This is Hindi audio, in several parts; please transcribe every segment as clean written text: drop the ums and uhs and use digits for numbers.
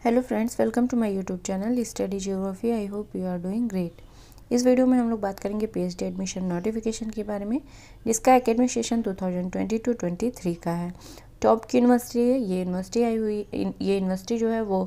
Hello friends, welcome to my YouTube channel study geography. I hope you are doing great. इस वीडियो में हम लोग बात करेंगे पीएचडी एडमिशन नोटिफिकेशन के बारे में, जिसका एकेडमिक सेशन 2022-23 का है। टॉप की यूनिवर्सिटी है, ये यूनिवर्सिटी जो है वो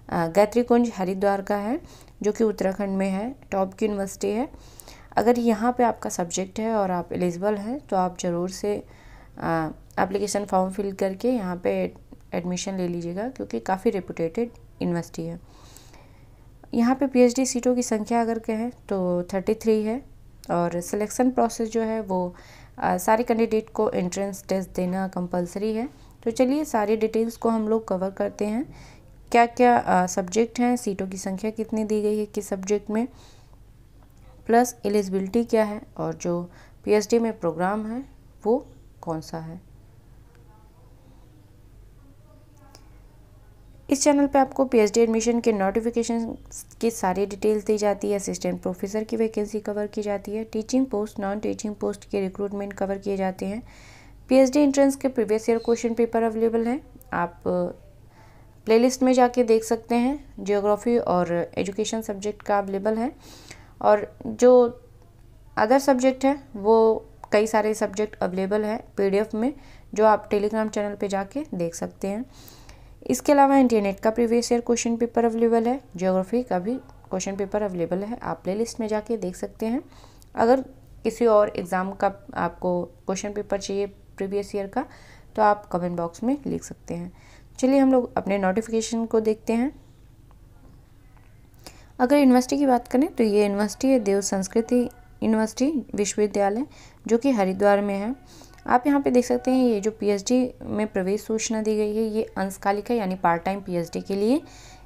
गायत्री कुंज हरिद्वार का है, जो कि उत्तराखंड में है। टॉप की यूनिवर्सिटी है। अगर यहाँ पर आपका सब्जेक्ट है और आप एलिजिबल हैं तो आप ज़रूर से एप्लीकेशन फॉर्म फिल करके यहाँ पे एडमिशन ले लीजिएगा, क्योंकि काफ़ी रेपुटेटेड यूनिवर्सिटी है। यहाँ पे पीएचडी सीटों की संख्या अगर कहें तो 33 है, और सिलेक्शन प्रोसेस जो है वो सारे कैंडिडेट को एंट्रेंस टेस्ट देना कंपलसरी है। तो चलिए सारी डिटेल्स को हम लोग कवर करते हैं। क्या क्या सब्जेक्ट हैं, सीटों की संख्या कितनी दी गई है किस सब्जेक्ट में, प्लस एलिजिबिलिटी क्या है, और जो पीएचडी में प्रोग्राम है वो कौन सा है। इस चैनल पे आपको पीएचडी एडमिशन के नोटिफिकेशन की सारी डिटेल्स दी जाती है। असिस्टेंट प्रोफेसर की वैकेंसी कवर की जाती है। Teaching post, non teaching post के रिक्रूटमेंट कवर किए जाते हैं। पीएचडी एंट्रेंस के previous year question paper available हैं, आप प्लेलिस्ट में जाके देख सकते हैं। जियोग्राफी और एजुकेशन सब्जेक्ट का अवेलेबल है, और जो अदर सब्जेक्ट है वो कई सारे सब्जेक्ट अवेलेबल है पीडीएफ में, जो आप टेलीग्राम चैनल पे जाके देख सकते हैं। इसके अलावा इंटरनेट का previous year question paper available है। ज्योग्राफी का भी क्वेश्चन पेपर अवेलेबल है, आप प्लेलिस्ट में जाके देख सकते हैं। अगर किसी और एग्ज़ाम का आपको क्वेश्चन पेपर चाहिए प्रीवियस ईयर का, तो आप कमेंट बॉक्स में लिख सकते हैं। चलिए हम लोग अपने नोटिफिकेशन को देखते हैं। अगर यूनिवर्सिटी की बात करें तो ये यूनिवर्सिटी है देव संस्कृति यूनिवर्सिटी विश्वविद्यालय, जो कि हरिद्वार में है। आप यहाँ पे देख सकते हैं ये जो पीएचडी में प्रवेश सूचना दी गई है, ये अंशकालिक है, यानी पार्ट टाइम पीएचडी के लिए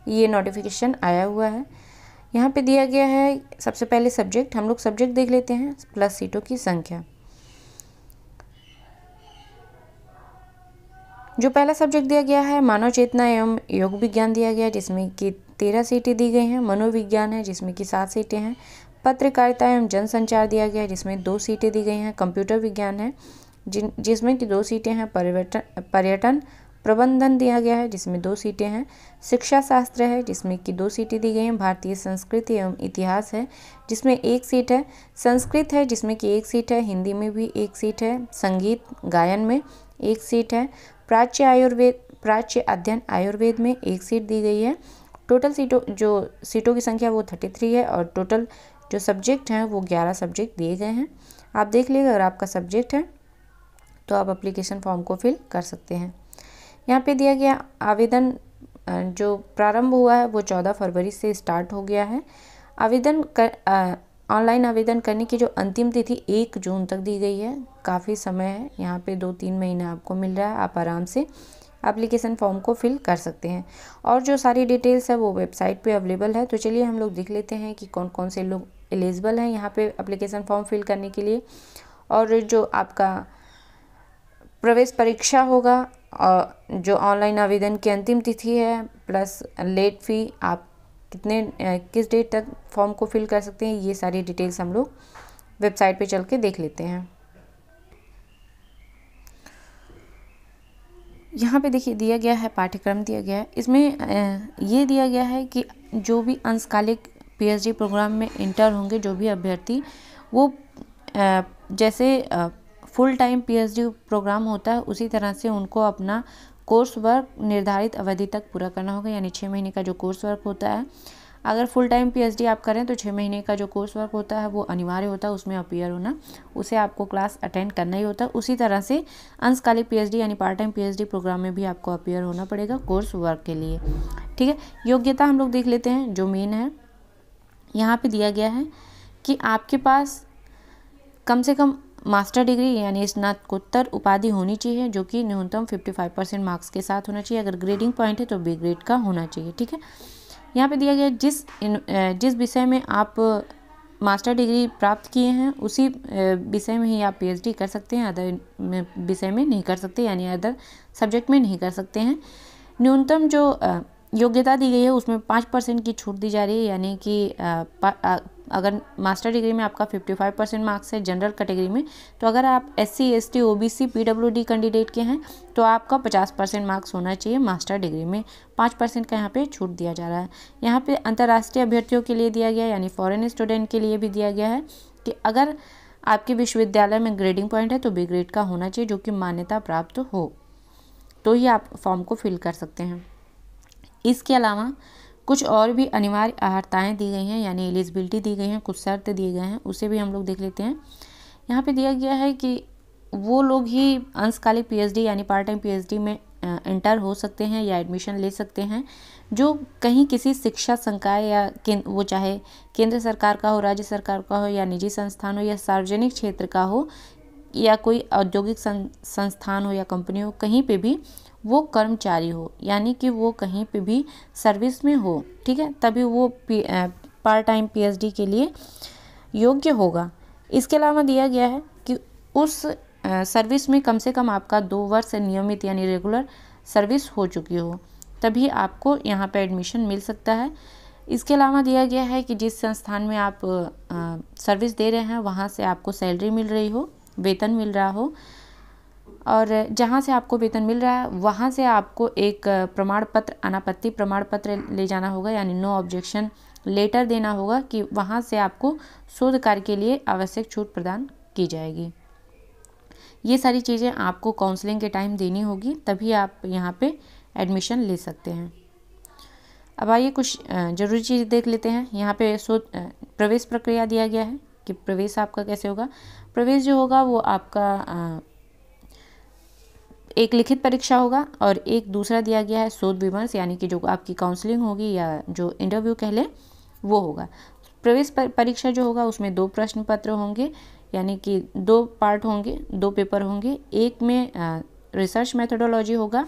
ये नोटिफिकेशन आया हुआ है। यहाँ पे दिया गया है सबसे पहले सब्जेक्ट, हम लोग सब्जेक्ट देख लेते हैं, प्लस सीटों की संख्या। जो पहला सब्जेक्ट दिया गया है मानव चेतना एवं योग विज्ञान दिया गया है, जिसमें कि 13 सीटें दी गई हैं। मनोविज्ञान है, जिसमें कि 7 सीटें हैं। पत्रकारिता एवं जनसंचार दिया गया है, जिसमें 2 सीटें दी गई हैं। कंप्यूटर विज्ञान है, जिसमें कि 2 सीटें हैं। पर्यटन प्रबंधन दिया गया है, जिसमें 2 सीटें हैं। शिक्षा शास्त्र है, जिसमें कि 2 सीटें दी गई हैं। भारतीय संस्कृति एवं इतिहास है, जिसमें 1 सीट है। संस्कृत है, जिसमें कि 1 सीट है। हिंदी में भी 1 सीट है। संगीत गायन में 1 सीट है। प्राच्य अध्ययन आयुर्वेद में 1 सीट दी गई है। टोटल सीटों की संख्या वो 33 है, और टोटल जो सब्जेक्ट हैं वो 11 सब्जेक्ट दिए गए हैं। आप देख लीजिए, अगर आपका सब्जेक्ट है तो आप एप्लीकेशन फॉर्म को फिल कर सकते हैं। यहाँ पे दिया गया आवेदन जो प्रारंभ हुआ है वो 14 फरवरी से स्टार्ट हो गया है। ऑनलाइन आवेदन करने की जो अंतिम तिथि 1 जून तक दी गई है। काफ़ी समय है, यहाँ पे 2-3 महीना आपको मिल रहा है, आप आराम से एप्लीकेशन फॉर्म को फिल कर सकते हैं। और जो सारी डिटेल्स है वो वेबसाइट पे अवेलेबल है। तो चलिए हम लोग देख लेते हैं कि कौन कौन से लोग एलिजिबल हैं यहाँ पे एप्लीकेशन फॉर्म फिल करने के लिए। और जो आपका प्रवेश परीक्षा होगा, और जो ऑनलाइन आवेदन की अंतिम तिथि है, प्लस लेट फ़ी, आप किस डेट तक फॉर्म को फिल कर सकते हैं, ये सारी डिटेल्स हम लोग वेबसाइट पे चल के देख लेते हैं। यहाँ पे देखिए दिया गया है, पाठ्यक्रम दिया गया है। इसमें ये दिया गया है कि जो भी अंशकालिक पीएचडी प्रोग्राम में इंटर होंगे जो भी अभ्यर्थी, वो जैसे फुल टाइम पीएचडी प्रोग्राम होता है उसी तरह से उनको अपना कोर्स वर्क निर्धारित अवधि तक पूरा करना होगा, यानी 6 महीने का जो कोर्स वर्क होता है। अगर फुल टाइम पीएचडी आप करें तो 6 महीने का जो कोर्स वर्क होता है वो अनिवार्य होता है, उसमें अपीयर होना, उसे आपको क्लास अटेंड करना ही होता है। उसी तरह से अंशकालिक पीएचडी यानी पार्ट टाइम पीएचडी प्रोग्राम में भी आपको अपीयर होना पड़ेगा कोर्स वर्क के लिए। ठीक है, योग्यता हम लोग देख लेते हैं जो मेन है। यहाँ पर दिया गया है कि आपके पास कम से कम मास्टर डिग्री यानी स्नातकोत्तर उपाधि होनी चाहिए, जो कि न्यूनतम 55% मार्क्स के साथ होना चाहिए। अगर ग्रेडिंग पॉइंट है तो बी ग्रेड का होना चाहिए। ठीक है, यहाँ पे दिया गया जिस विषय में आप मास्टर डिग्री प्राप्त किए हैं उसी विषय में ही आप पीएचडी कर सकते हैं, अदर विषय में नहीं कर सकते, यानी अदर सब्जेक्ट में नहीं कर सकते हैं। न्यूनतम जो योग्यता दी गई है उसमें 5% की छूट दी जा रही है, यानी कि अगर मास्टर डिग्री में आपका 55% मार्क्स है जनरल कैटेगरी में, तो अगर आप SC ST OBC PWD candidate के हैं तो आपका 50% मार्क्स होना चाहिए मास्टर डिग्री में। 5% का यहाँ पे छूट दिया जा रहा है। यहाँ पे अंतर्राष्ट्रीय अभ्यर्थियों के लिए दिया गया, यानी फॉरेन स्टूडेंट के लिए भी दिया गया है कि अगर आपके विश्वविद्यालय में ग्रेडिंग पॉइंट है तो बी ग्रेड का होना चाहिए, जो कि मान्यता प्राप्त हो, तो ही आप फॉर्म को फिल कर सकते हैं। इसके अलावा कुछ और भी अनिवार्य अर्हताएँ दी गई हैं, यानी एलिजिबिलिटी दी गई हैं, कुछ शर्त दिए गए हैं, उसे भी हम लोग देख लेते हैं। यहाँ पे दिया गया है कि वो लोग ही अंशकालिक PhD यानी पार्ट टाइम PhD में इंटर हो सकते हैं या एडमिशन ले सकते हैं जो कहीं किसी शिक्षा संकाय या वो चाहे केंद्र सरकार का हो, राज्य सरकार का हो, या निजी संस्थान हो, या सार्वजनिक क्षेत्र का हो, या कोई औद्योगिक संस्थान हो या कंपनी हो, कहीं पे भी वो कर्मचारी हो, यानी कि वो कहीं पे भी सर्विस में हो, ठीक है, तभी वो पार्ट टाइम PhD के लिए योग्य होगा। इसके अलावा दिया गया है कि उस सर्विस में कम से कम आपका 2 वर्ष नियमित यानी रेगुलर सर्विस हो चुकी हो, तभी आपको यहाँ पे एडमिशन मिल सकता है। इसके अलावा दिया गया है कि जिस संस्थान में आप सर्विस दे रहे हैं वहाँ से आपको सैलरी मिल रही हो, वेतन मिल रहा हो, और जहाँ से आपको वेतन मिल रहा है वहाँ से आपको एक प्रमाण पत्र, अनापत्ति प्रमाण पत्र ले जाना होगा, यानी नो ऑब्जेक्शन लेटर देना होगा कि वहाँ से आपको शोध कार्य के लिए आवश्यक छूट प्रदान की जाएगी। ये सारी चीज़ें आपको काउंसलिंग के टाइम देनी होगी, तभी आप यहाँ पे एडमिशन ले सकते हैं। अब आइए कुछ ज़रूरी चीज़ देख लेते हैं। यहाँ पे प्रवेश प्रक्रिया दिया गया है कि प्रवेश आपका कैसे होगा। प्रवेश जो होगा वो आपका एक लिखित परीक्षा होगा और एक दूसरा दिया गया है शोध विमर्श, यानी कि जो आपकी काउंसलिंग होगी या जो इंटरव्यू कह ले वो होगा। प्रवेश परीक्षा जो होगा उसमें 2 प्रश्न पत्र होंगे, यानी कि 2 पार्ट होंगे, 2 पेपर होंगे। एक में रिसर्च मेथोडोलॉजी होगा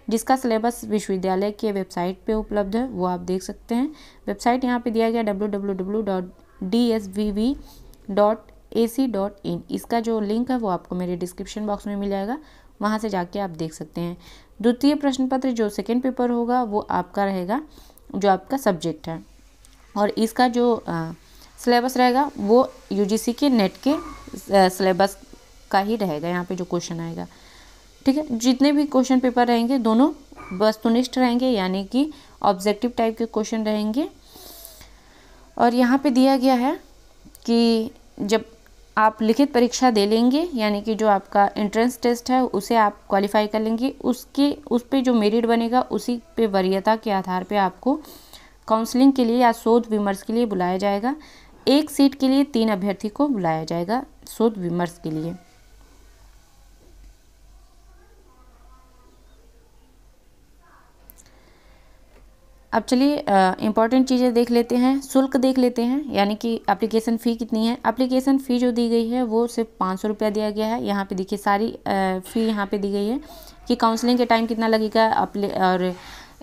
जिसका सिलेबस विश्वविद्यालय के वेबसाइट पे उपलब्ध है, वो आप देख सकते हैं। वेबसाइट यहाँ पे दिया गया www.dsvv.ac.in। इसका जो लिंक है वो आपको मेरे डिस्क्रिप्शन बॉक्स में मिल जाएगा, वहाँ से जाके आप देख सकते हैं। द्वितीय प्रश्न पत्र जो सेकेंड पेपर होगा वो आपका रहेगा जो आपका सब्जेक्ट है, और इसका जो सिलेबस रहेगा वो UGC के नेट के सिलेबस का ही रहेगा। यहाँ पे जो क्वेश्चन आएगा, ठीक है, जितने भी क्वेश्चन पेपर रहेंगे दोनों वस्तुनिष्ठ रहेंगे, यानी कि ऑब्जेक्टिव टाइप के क्वेश्चन रहेंगे। और यहाँ पे दिया गया है कि जब आप लिखित परीक्षा दे लेंगे, यानी कि जो आपका एंट्रेंस टेस्ट है उसे आप क्वालिफाई कर लेंगे, उस पे जो मेरिट बनेगा उसी पे वरीयता के आधार पे आपको काउंसलिंग के लिए या शोध विमर्श के लिए बुलाया जाएगा। एक सीट के लिए 3 अभ्यर्थी को बुलाया जाएगा शोध विमर्श के लिए। अब चलिए इम्पॉर्टेंट चीज़ें देख लेते हैं, शुल्क देख लेते हैं, यानी कि एप्लीकेशन फ़ी कितनी है। एप्लीकेशन फ़ी जो दी गई है वो सिर्फ 500 रुपया दिया गया है। यहाँ पे देखिए सारी फ़ी यहाँ पे दी गई है कि काउंसलिंग के टाइम कितना लगेगा, और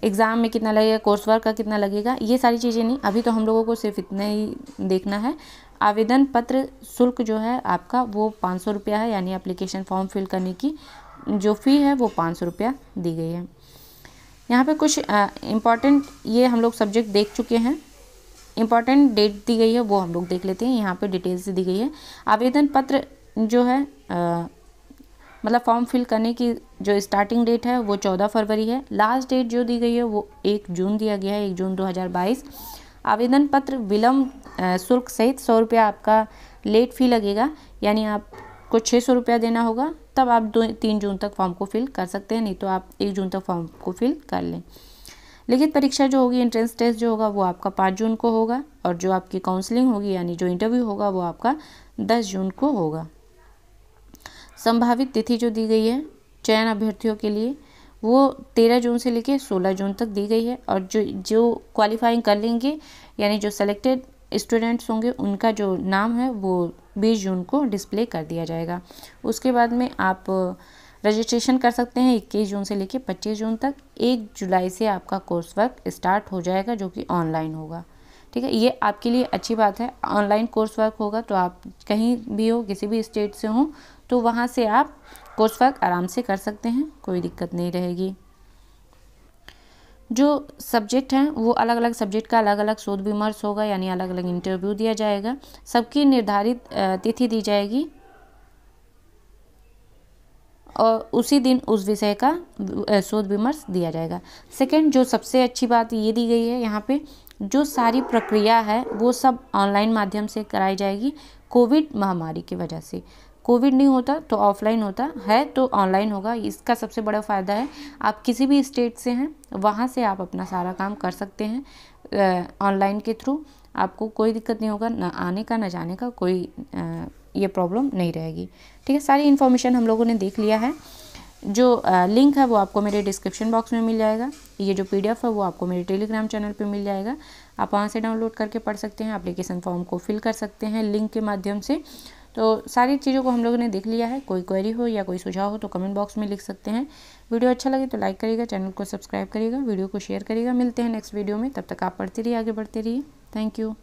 एग्ज़ाम में कितना लगेगा, कोर्स वर्क का कितना लगेगा, ये सारी चीज़ें नहीं, अभी तो हम लोगों को सिर्फ इतना ही देखना है। आवेदन पत्र शुल्क जो है आपका वो 500 रुपया है, यानी एप्लीकेशन फॉर्म फिल करने की जो फ़ी है वो 500 रुपया दी गई है। यहाँ पे कुछ इम्पॉर्टेंट ये हम लोग सब्जेक्ट देख चुके हैं, इम्पॉर्टेंट डेट दी गई है वो हम लोग देख लेते हैं। यहाँ पे डिटेल्स से दी गई है। आवेदन पत्र जो है मतलब फॉर्म फिल करने की जो स्टार्टिंग डेट है वो 14 फरवरी है। लास्ट डेट जो दी गई है वो 1 जून दिया गया है, 1 जून 2022। आवेदन पत्र विलम्ब शुल्क सहित 100 रुपया आपका लेट फ़ी लगेगा, यानी आपको 600 रुपया देना होगा, तब आप 3 जून तक फॉर्म को फिल कर सकते हैं, नहीं तो आप 1 जून तक फॉर्म को फिल कर लें। लिखित परीक्षा जो होगी, एंट्रेंस टेस्ट जो होगा वो आपका 5 जून को होगा, और जो आपकी काउंसलिंग होगी यानी जो इंटरव्यू होगा वो आपका 10 जून को होगा। संभावित तिथि जो दी गई है चयन अभ्यर्थियों के लिए वो 13 जून से लेकर 16 जून तक दी गई है, और जो क्वालिफाइंग कर लेंगे यानी जो सेलेक्टेड स्टूडेंट्स होंगे उनका जो नाम है वो 20 जून को डिस्प्ले कर दिया जाएगा। उसके बाद में आप रजिस्ट्रेशन कर सकते हैं 21 जून से लेकर 25 जून तक। 1 जुलाई से आपका कोर्स वर्क स्टार्ट हो जाएगा जो कि ऑनलाइन होगा, ठीक है। ये आपके लिए अच्छी बात है, ऑनलाइन कोर्स वर्क होगा तो आप कहीं भी हो, किसी भी स्टेट से हो, तो वहाँ से आप कोर्स वर्क आराम से कर सकते हैं, कोई दिक्कत नहीं रहेगी। जो सब्जेक्ट हैं वो अलग अलग सब्जेक्ट का अलग अलग शोध विमर्श होगा, यानी अलग अलग इंटरव्यू दिया जाएगा। सबकी निर्धारित तिथि दी जाएगी और उसी दिन उस विषय का शोध विमर्श दिया जाएगा। सेकंड, जो सबसे अच्छी बात ये दी गई है यहाँ पे, जो सारी प्रक्रिया है वो सब ऑनलाइन माध्यम से कराई जाएगी। कोविड महामारी की वजह से, कोविड नहीं होता तो ऑफलाइन होता है, तो ऑनलाइन होगा। इसका सबसे बड़ा फ़ायदा है, आप किसी भी स्टेट से हैं वहाँ से आप अपना सारा काम कर सकते हैं ऑनलाइन के थ्रू। आपको कोई दिक्कत नहीं होगा, ना आने का ना जाने का कोई ये प्रॉब्लम नहीं रहेगी। ठीक है, सारी इन्फॉर्मेशन हम लोगों ने देख लिया है। जो लिंक है वो आपको मेरे डिस्क्रिप्शन बॉक्स में मिल जाएगा। ये जो PDF है वो आपको मेरे टेलीग्राम चैनल पे मिल जाएगा, आप वहाँ से डाउनलोड करके पढ़ सकते हैं, एप्लीकेशन फॉर्म को फिल कर सकते हैं लिंक के माध्यम से। तो सारी चीज़ों को हम लोगों ने देख लिया है। कोई क्वेरी हो या कोई सुझाव हो तो कमेंट बॉक्स में लिख सकते हैं। वीडियो अच्छा लगे तो लाइक करिएगा, चैनल को सब्सक्राइब करिएगा, वीडियो को शेयर करिएगा। मिलते हैं नेक्स्ट वीडियो में, तब तक आप पढ़ते रहिए, आगे बढ़ते रहिए। Thank you.